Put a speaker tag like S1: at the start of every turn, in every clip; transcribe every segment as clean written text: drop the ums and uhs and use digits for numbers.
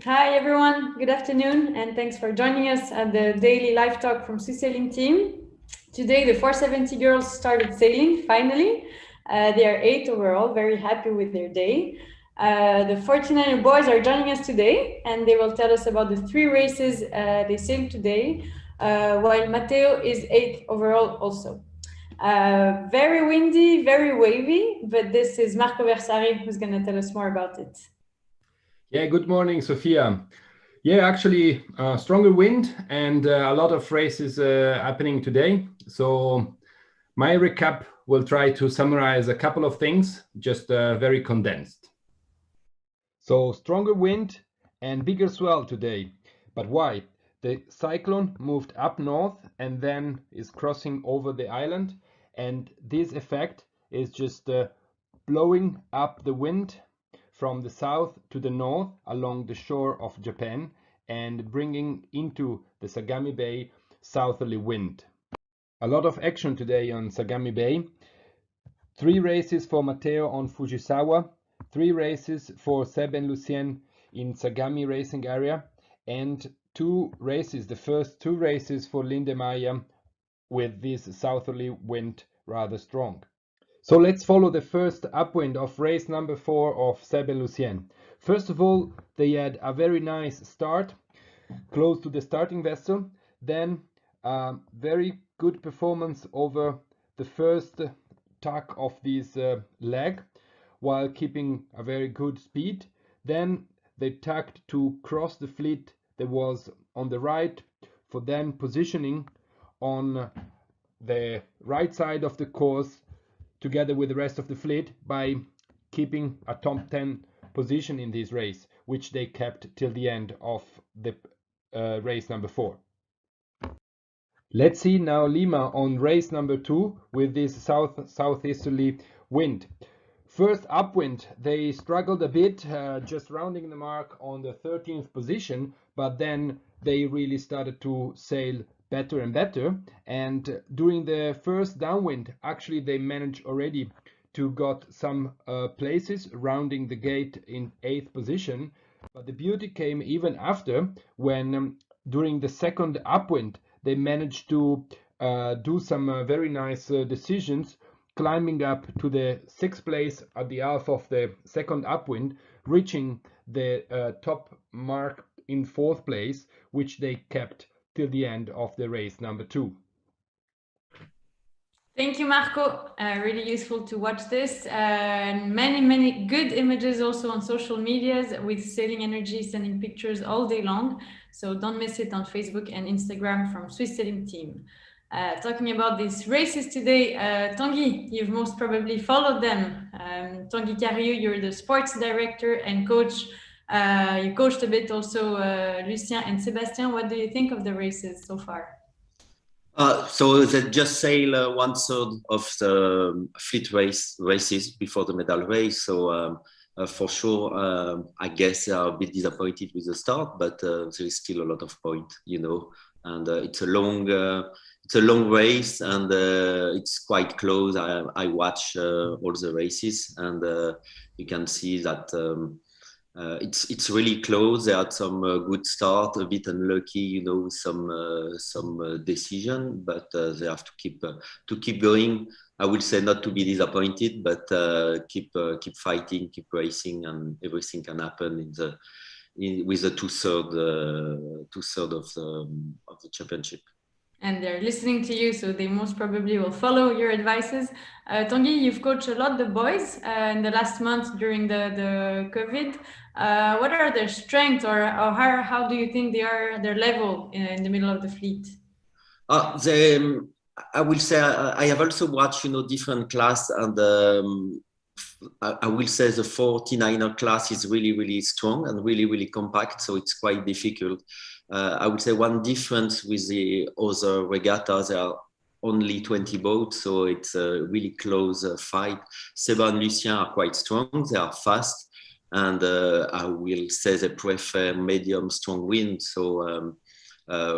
S1: Hi everyone, good afternoon, and thanks for joining us at the daily live talk from Swiss Sailing Team. Today the 470 girls started sailing, finally. They are 8 overall, very happy with their day. The 49er boys are joining us today, and they will tell us about the 3 races they sailed today, while Matteo is 8th overall also. Very windy, very wavy, but this is Marco Versari who's going to tell us more about it.
S2: Yeah, good morning, Sophia. Yeah, actually, stronger wind and a lot of races happening today. So my recap will try to summarize a couple of things, just very condensed. So stronger wind and bigger swell today. But why? The cyclone moved up north and then is crossing over the island. And this effect is just blowing up the wind from the south to the north along the shore of Japan and bringing into the Sagami Bay southerly wind. A lot of action today on Sagami Bay. 3 races for Matteo on Fujisawa, 3 races for Seb and Lucien in Sagami racing area, and 2 races, the first 2 races for Lindemeier with this southerly wind rather strong. So let's follow the first upwind of race number 4 of Seb and Lucien. First of all, they had a very nice start, close to the starting vessel. Then very good performance over the first tug of this leg, while keeping a very good speed. Then they tugged to cross the fleet that was on the right, for then positioning on the right side of the course together with the rest of the fleet by keeping a top 10 position in this race, which they kept till the end of the race number 4. Let's see now Lima on race number 2 with this southeasterly wind. First upwind, they struggled a bit, just rounding the mark on the 13th position, but then they really started to sail better and better, and during the first downwind actually they managed already to got some places rounding the gate in 8th position, but the beauty came even after when during the second upwind they managed to do some very nice decisions, climbing up to the 6th place at the half of the second upwind, reaching the top mark in 4th place, which they kept till the end of the race number 2.
S1: Thank you, Marco. Really useful to watch this. Many good images also on social medias with Sailing Energy sending pictures all day long. So don't miss it on Facebook and Instagram from Swiss Sailing Team. Talking about these races today, Tanguy, you've most probably followed them. Tanguy Cariou, you're the sports director and coach. You coached a bit also Lucien and Sébastien. What do you think of the races so far?
S3: So they just sail 1/3 of the fleet races before the medal race. So for sure, I guess they are a bit disappointed with the start, but there is still a lot of point, and it's a long race, and it's quite close. I watch all the races, and you can see that it's really close. They had some good start, a bit unlucky, some decision, but they have to keep going. I would say not to be disappointed, but keep fighting, keep racing, and everything can happen with the two-third of the championship.
S1: And they're listening to you, so they most probably will follow your advices. Tanguy, you've coached a lot the boys in the last month during the COVID. What are their strengths, or how do you think they are, their level in the middle of the fleet?
S3: I will say I have also watched different class, and I will say the 49er class is really strong and really compact, so it's quite difficult. I would say one difference with the other regattas, there are only 20 boats, so it's a really close fight. Seba and Lucien are quite strong, they are fast, and I will say they prefer medium strong wind, so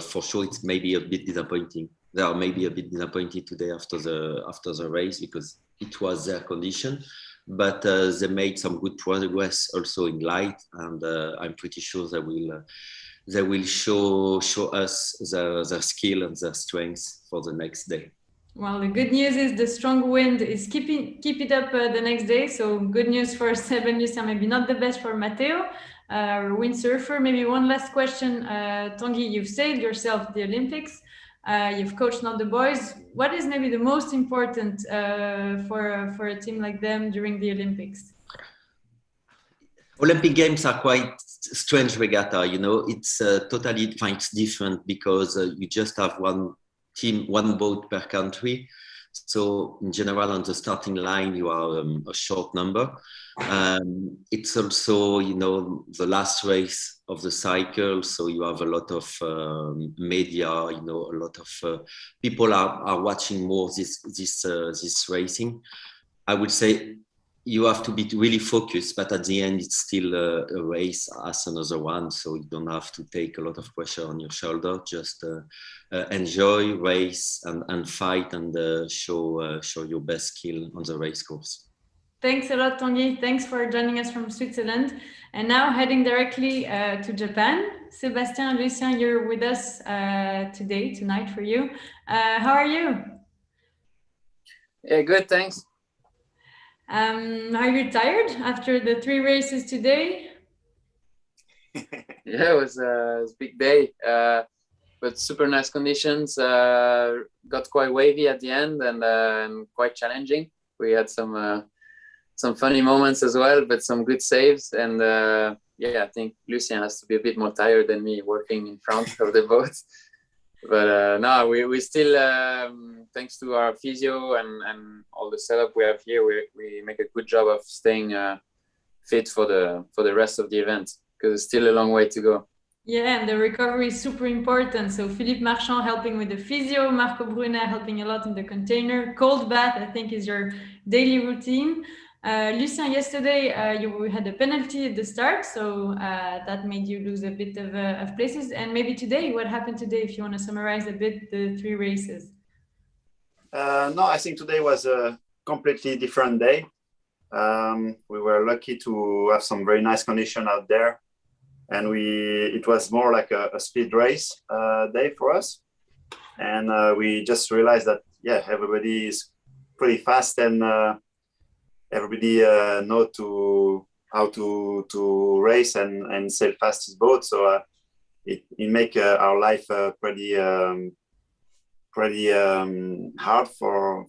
S3: for sure it's maybe a bit disappointing. They are maybe a bit disappointed today after the race, because it was their condition. But they made some good progress also in light, and I'm pretty sure they will show us their skill and their strengths for the next day.
S1: Well, the good news is the strong wind is keep it up the next day. So good news for Seb and Lucien, maybe not the best for Matteo, windsurfer. Maybe one last question. Tanguy, you've sailed yourself the Olympics. You've coached not the boys. What is maybe the most important for a team like them during the Olympics?
S3: Olympic Games are quite strange regatta. You know, it's totally it's different because you just have one team, one boat per country. So in general, on the starting line, you are a short number. It's also, you know, the last race of the cycle. So you have a lot of media, you know, a lot of people are watching more this racing. I would say you have to be really focused, but at the end, it's still a race as another one. So you don't have to take a lot of pressure on your shoulder. Just enjoy, race, and fight, and show your best skill on the race course.
S1: Thanks a lot, Tanguy. Thanks for joining us from Switzerland. And now heading directly to Japan. Sébastien, Lucien, you're with us tonight for you. How are you?
S4: Yeah, good, thanks.
S1: Are you tired after the 3 races today?
S4: Yeah, it was a big day, but super nice conditions. Got quite wavy at the end and quite challenging. We had some funny moments as well, but some good saves. And yeah, I think Lucien has to be a bit more tired than me working in front of the boat. But no, we still, thanks to our physio and all the setup we have here, we make a good job of staying fit for the rest of the event, because it's still a long way to go.
S1: Yeah, and the recovery is super important. So Philippe Marchand helping with the physio, Marco Brunet helping a lot in the container. Cold bath, I think, is your daily routine. Lucien, yesterday you had a penalty at the start, so that made you lose a bit of places. And maybe today, what happened today, if you want to summarize a bit the 3 races?
S5: No, I think today was a completely different day. We were lucky to have some very nice condition out there, and it was more like a speed race day for us. And we just realized that, yeah, everybody is pretty fast, and everybody know how to race and sail fast his boat. So it make our life pretty hard for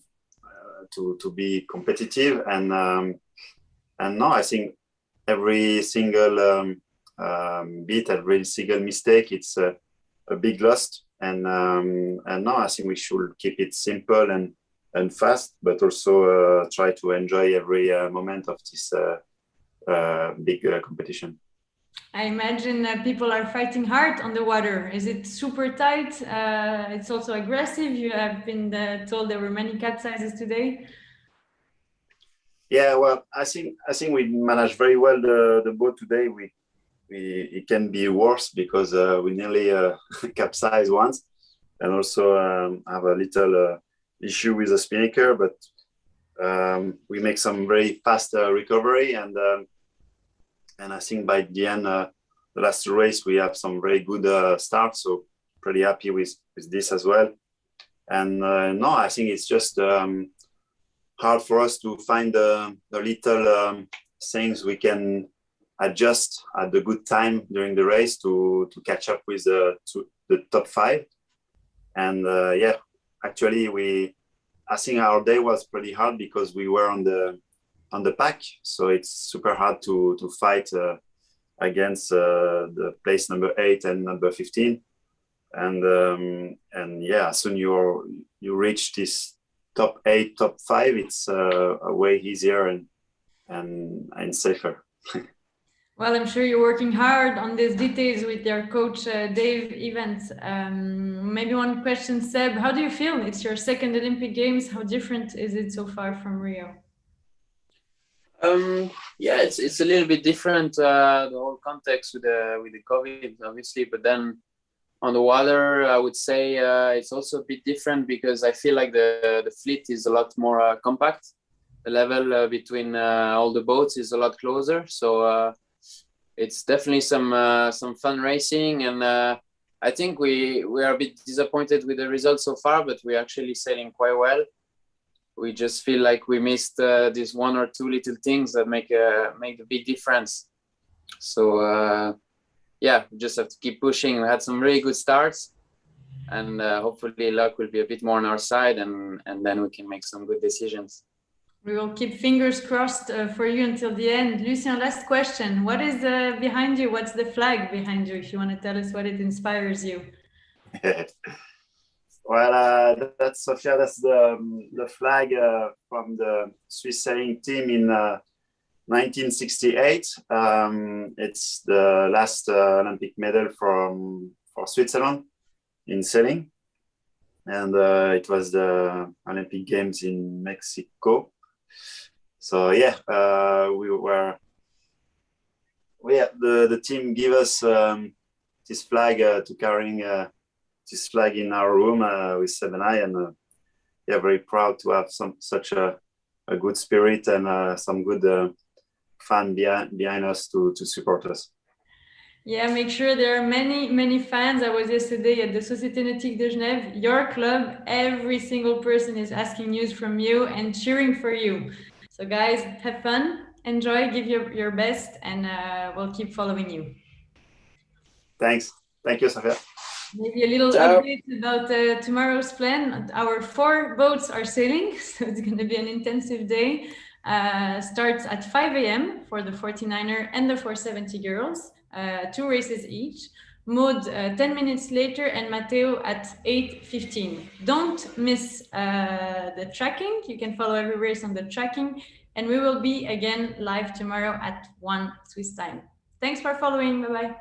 S5: to be competitive. And no, I think every single beat, every single mistake, it's a big loss. And no, I think we should keep it simple and fast, but also try to enjoy every moment of this big competition.
S1: I imagine people are fighting hard on the water. Is it super tight? It's also aggressive. You have been told there were many capsizes today.
S5: Yeah, well, I think we managed very well the boat today. It can be worse because we nearly capsized once, and also have a little issue with the spinnaker, but we make some very fast recovery, and I think by the end, the last race, we have some very good start, so pretty happy with this as well. And no, I think it's just hard for us to find the little things we can adjust at the good time during the race to catch up with the top 5. And yeah, actually I think our day was pretty hard because we were on the pack, so it's super hard to fight against the place number 8 and number 15. And yeah, as soon you reach this top 8, top 5, it's way easier and safer.
S1: Well, I'm sure you're working hard on these details with your coach, Dave Evans. Maybe one question, Seb, how do you feel? It's your second Olympic Games. How different is it so far from Rio?
S4: Yeah, it's a little bit different, the whole context with the COVID, obviously, but then on the water, I would say it's also a bit different because I feel like the fleet is a lot more compact. level between all the boats is a lot closer. So it's definitely some fun racing, and I think we are a bit disappointed with the results so far, but we're actually sailing quite well. We just feel like we missed these 1 or 2 little things that make a big difference. So yeah, we just have to keep pushing. We had some really good starts, and hopefully luck will be a bit more on our side, and then we can make some good decisions.
S1: We will keep fingers crossed for you until the end. Lucien, last question. What is behind you? What's the flag behind you? If you want to tell us what it inspires you.
S5: Well, that's Sophia. That's the flag from the Swiss sailing team in 1968. It's the last Olympic medal for Switzerland in sailing, and it was the Olympic Games in Mexico. So yeah, the team gave us this flag to carrying this flag in our room with Seb and I, and yeah, very proud to have such a good spirit and some good fan behind us to support us.
S1: Yeah, make sure there are many fans. I was yesterday at the Société Nautique de Genève, your club. Every single person is asking news from you and cheering for you. So guys, have fun, enjoy, give your best, and we'll keep following you.
S5: Thanks. Thank you, Sophia.
S1: Maybe a little update about tomorrow's plan. Our 4 boats are sailing, so it's going to be an intensive day. Starts at 5 a.m. for the 49er and the 470 girls. 2 races each. Maud 10 minutes later, and Matteo at 8:15. Don't miss the tracking. You can follow every race on the tracking, and we will be again live tomorrow at 1 Swiss time. Thanks for following. Bye bye.